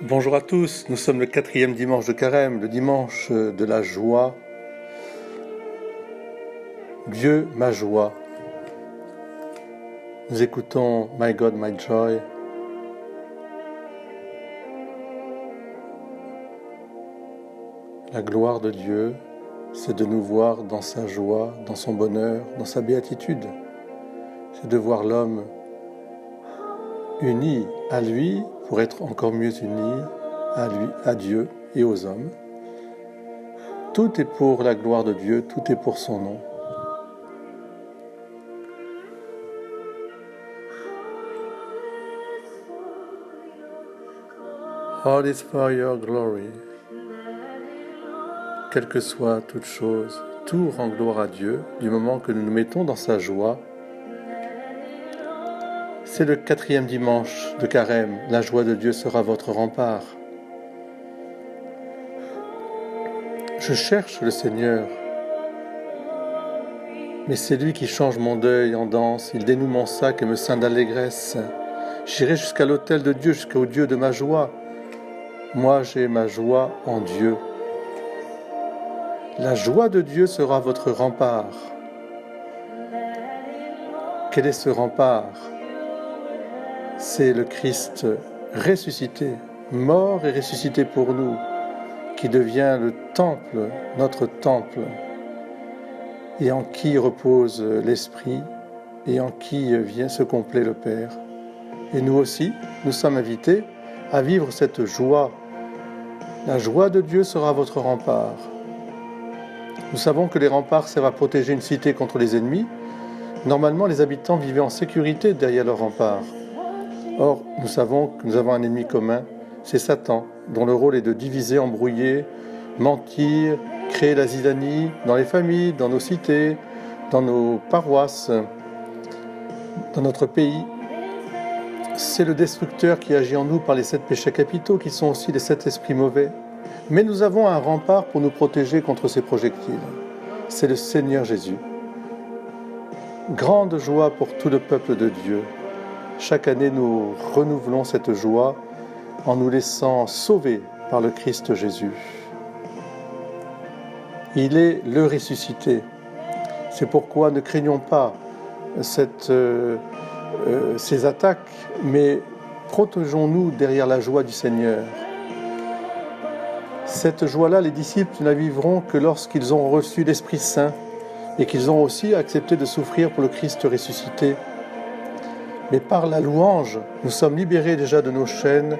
Bonjour à tous, nous sommes le 4e dimanche de Carême, le dimanche de la joie. Dieu, ma joie. Nous écoutons My God, My Joy. La gloire de Dieu, c'est de nous voir dans sa joie, dans son bonheur, dans sa béatitude. C'est de voir l'homme uni à lui pour être encore mieux uni à lui, à Dieu et aux hommes. Tout est pour la gloire de Dieu, tout est pour son nom. All is for your glory. Quelle que soit toute chose, tout rend gloire à Dieu du moment que nous nous mettons dans sa joie. C'est le 4e dimanche de Carême, la joie de Dieu sera votre rempart. Je cherche le Seigneur, mais c'est lui qui change mon deuil en danse, il dénoue mon sac et me ceint d'allégresse. J'irai jusqu'à l'autel de Dieu, jusqu'au Dieu de ma joie. Moi, j'ai ma joie en Dieu. La joie de Dieu sera votre rempart. Quel est ce rempart ? C'est le Christ ressuscité, mort et ressuscité pour nous, qui devient le temple, notre temple, et en qui repose l'Esprit, et en qui vient se complaît le Père. Et nous aussi, nous sommes invités à vivre cette joie. La joie de Dieu sera votre rempart. Nous savons que les remparts servent à protéger une cité contre les ennemis. Normalement, les habitants vivaient en sécurité derrière leurs remparts. Or, nous savons que nous avons un ennemi commun, c'est Satan, dont le rôle est de diviser, embrouiller, mentir, créer la zizanie dans les familles, dans nos cités, dans nos paroisses, dans notre pays. C'est le destructeur qui agit en nous par les 7 péchés capitaux, qui sont aussi les 7 esprits mauvais. Mais nous avons un rempart pour nous protéger contre ces projectiles. C'est le Seigneur Jésus. Grande joie pour tout le peuple de Dieu. Chaque année, nous renouvelons cette joie en nous laissant sauver par le Christ Jésus. Il est le ressuscité. C'est pourquoi ne craignons pas ces attaques, mais protégeons-nous derrière la joie du Seigneur. Cette joie-là, les disciples ne la vivront que lorsqu'ils ont reçu l'Esprit Saint et qu'ils ont aussi accepté de souffrir pour le Christ ressuscité. Mais par la louange, nous sommes libérés déjà de nos chaînes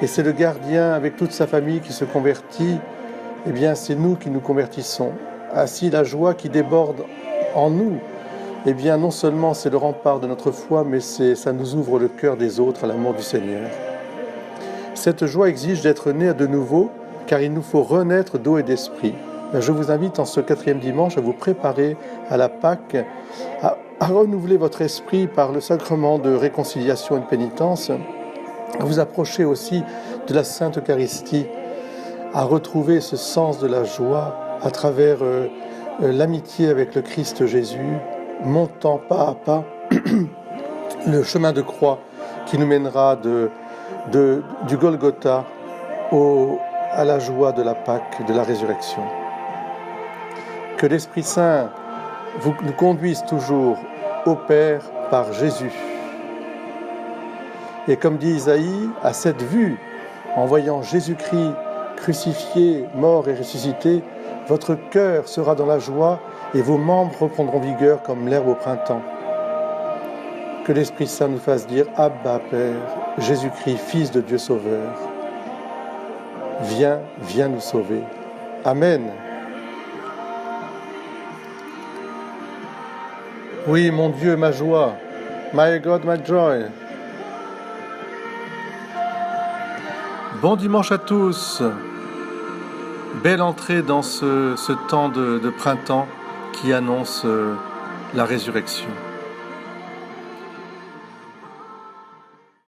et c'est le gardien avec toute sa famille qui se convertit. Eh bien, c'est nous qui nous convertissons. Ainsi, la joie qui déborde en nous, eh bien, non seulement c'est le rempart de notre foi, mais ça nous ouvre le cœur des autres à l'amour du Seigneur. Cette joie exige d'être né de nouveau, car il nous faut renaître d'eau et d'esprit. Je vous invite en ce 4e dimanche à vous préparer à la Pâque, à renouveler votre esprit par le sacrement de réconciliation et de pénitence, à vous approcher aussi de la Sainte Eucharistie, à retrouver ce sens de la joie à travers l'amitié avec le Christ Jésus, montant pas à pas le chemin de croix qui nous mènera du Golgotha à la joie de la Pâque, de la résurrection. Que l'Esprit Saint nous conduise toujours au Père par Jésus. Et comme dit Isaïe, à cette vue, en voyant Jésus-Christ crucifié, mort et ressuscité, votre cœur sera dans la joie et vos membres reprendront vigueur comme l'herbe au printemps. Que l'Esprit Saint nous fasse dire « Abba, Père, Jésus-Christ, Fils de Dieu Sauveur, viens nous sauver. » Amen. Oui, mon Dieu, ma joie. My God, my joy. Bon dimanche à tous. Belle entrée dans ce temps de printemps qui annonce la résurrection.